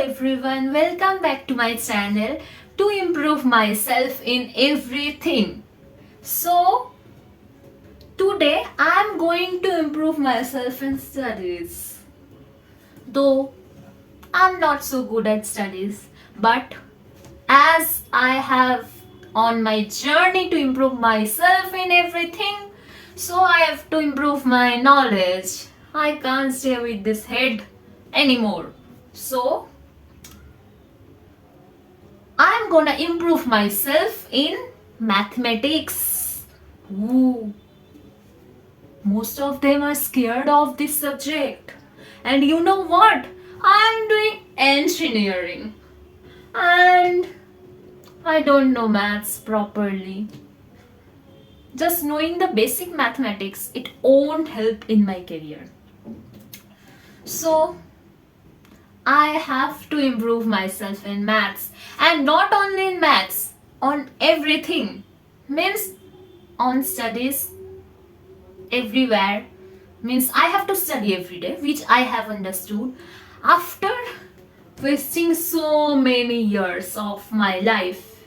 everyone, welcome back to my channel to improve myself in everything. So today I am going to improve myself in studies. Though I'm not so good at studies, but as I have on my journey to improve myself in everything, so I have to improve my knowledge. I can't stay with this head anymore. So I'm gonna improve myself in mathematics. Ooh, most of them are scared of this subject. And you know what? I'm doing engineering. And I don't know maths properly. Just knowing the basic mathematics, it won't help in my career. So I have to improve myself in maths, and not only in maths, on everything. Means on studies everywhere. Means I have to study every day, which I have understood after wasting so many years of my life.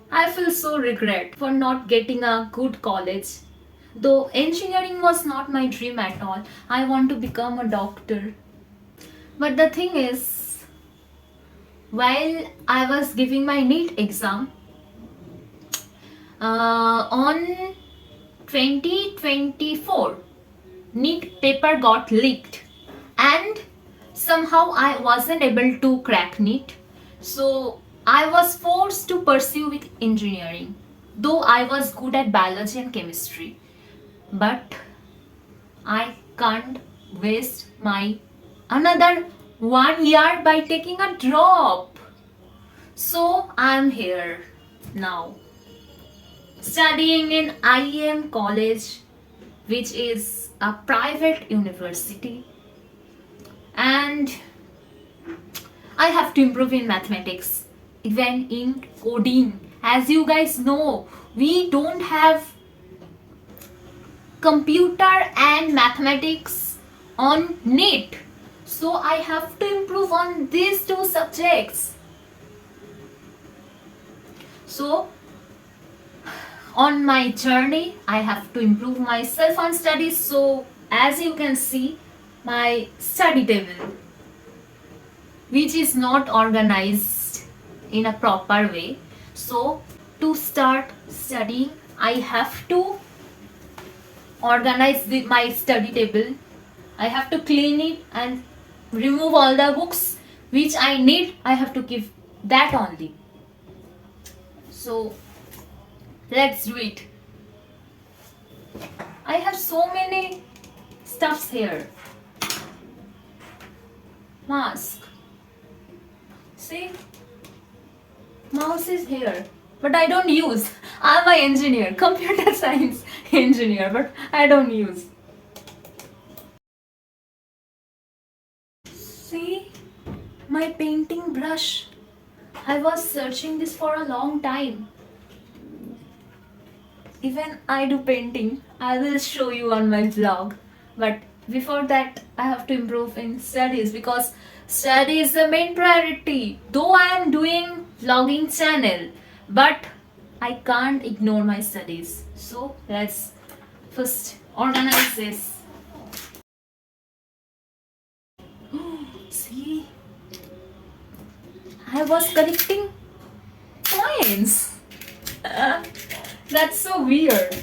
I feel so regret for not getting a good college. Though engineering was not my dream at all, I want to become a doctor. But the thing is, while I was giving my NEET exam on 2024, NEET paper got leaked and somehow I wasn't able to crack NEET. So I was forced to pursue with engineering, though I was good at biology and chemistry. But I can't waste my another 1 year by taking a drop. So I'm here now studying in IEM college, which is a private university, and I have to improve in mathematics, even in coding. As you guys know, we don't have computer and mathematics on NEET. So I have to improve on these two subjects. So on my journey, I have to improve myself on studies. So as you can see, my study table, which is not organized in a proper way. So to start studying, I have to organize my study table. I have to clean it and remove all the books which I need. I have to give that only. So let's do it. I have so many stuffs here. Mask. See? Mouse is here. But I don't use. I'm an engineer, computer science engineer, but I don't use. See? My painting brush. I was searching this for a long time. Even I do painting. I will show you on my vlog. But before that, I have to improve in studies because study is the main priority. Though I am doing vlogging channel, but I can't ignore my studies. So let's first organize this. See, I was collecting coins. That's so weird.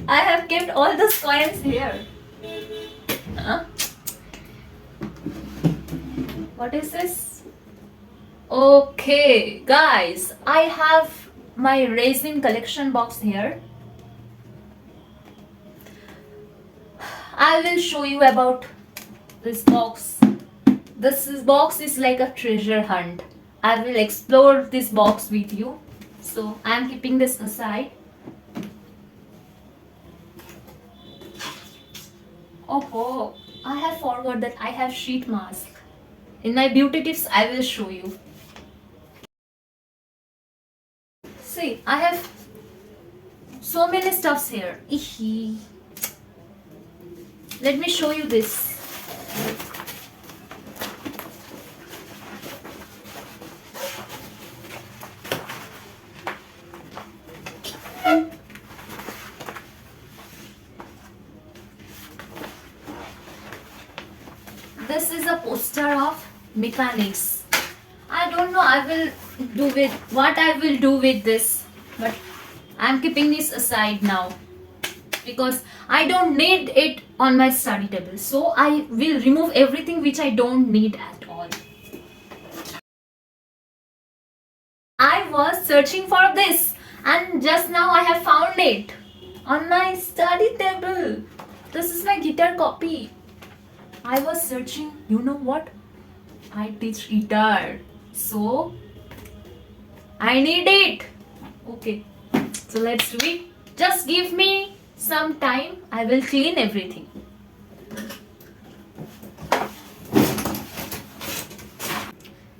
I have kept all those coins here. Huh? What is this? Okay, guys, I have my resin collection box here. I will show you about this box. This box is like a treasure hunt. I will explore this box with you. So I am keeping this aside. Oh, I have forgot that I have sheet mask. In my beauty tips, I will show you. See, I have so many stuffs here. Let me show you this. this is a poster of mechanics. I don't know what I will do with this, but I'm keeping this aside now because I don't need it on my study table. So I will remove everything which I don't need at all. I was searching for this and just now I have found it on my study table. This is my guitar copy. I was searching, you know what? I teach guitar. So I need it. Okay. So let's do it. Just give me some time. I will clean everything.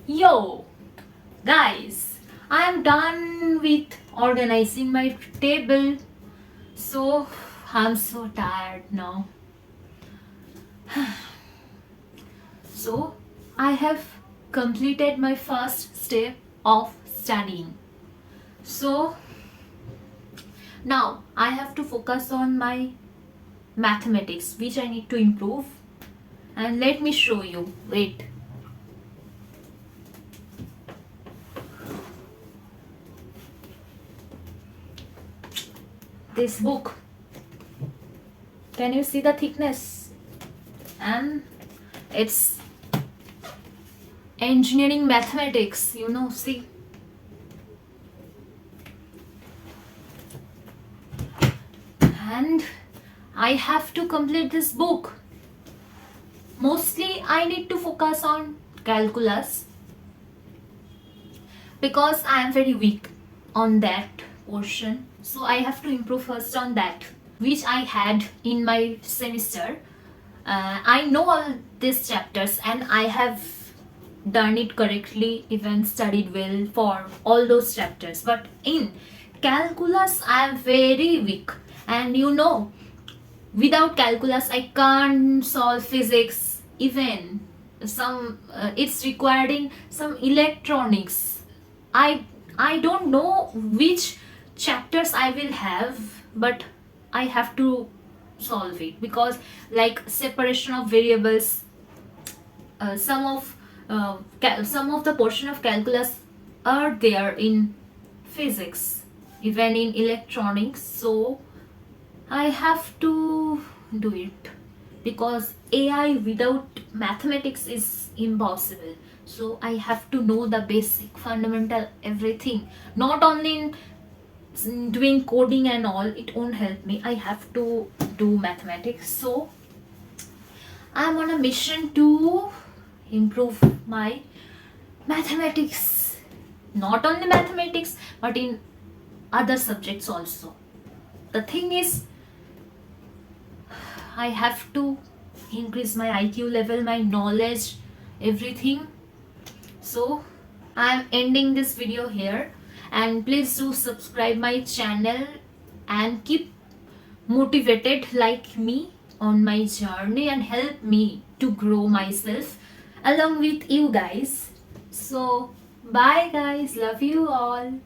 Yo, guys, I am done with organizing my table. So I'm so tired now. So I have completed my first step of studying. So now I have to focus on my mathematics, which I need to improve. And let me show you. Wait. This book. Can you see the thickness? And it's engineering mathematics, you know, see. And I have to complete this book. Mostly I need to focus on calculus because I am very weak on that portion. So I have to improve first on that, which I had in my semester. I know all these chapters and I have done it correctly, even studied well for all those chapters. But in calculus, I am very weak. And you know, without calculus, I can't solve physics. Even it's required in some electronics. I don't know which chapters I will have, but I have to solve it because like separation of variables, some of the portion of calculus are there in physics, even in electronics. So I have to do it because AI without mathematics is impossible. So I have to know the basic fundamental everything, not only in doing coding and all. It won't help me. I have to do mathematics. So I'm on a mission to improve my mathematics, not only mathematics but in other subjects also. The thing is, I have to increase my IQ level, my knowledge, everything. So I'm ending this video here, and please do subscribe my channel and keep motivated like me on my journey and help me to grow myself along with you guys. So bye guys, love you all.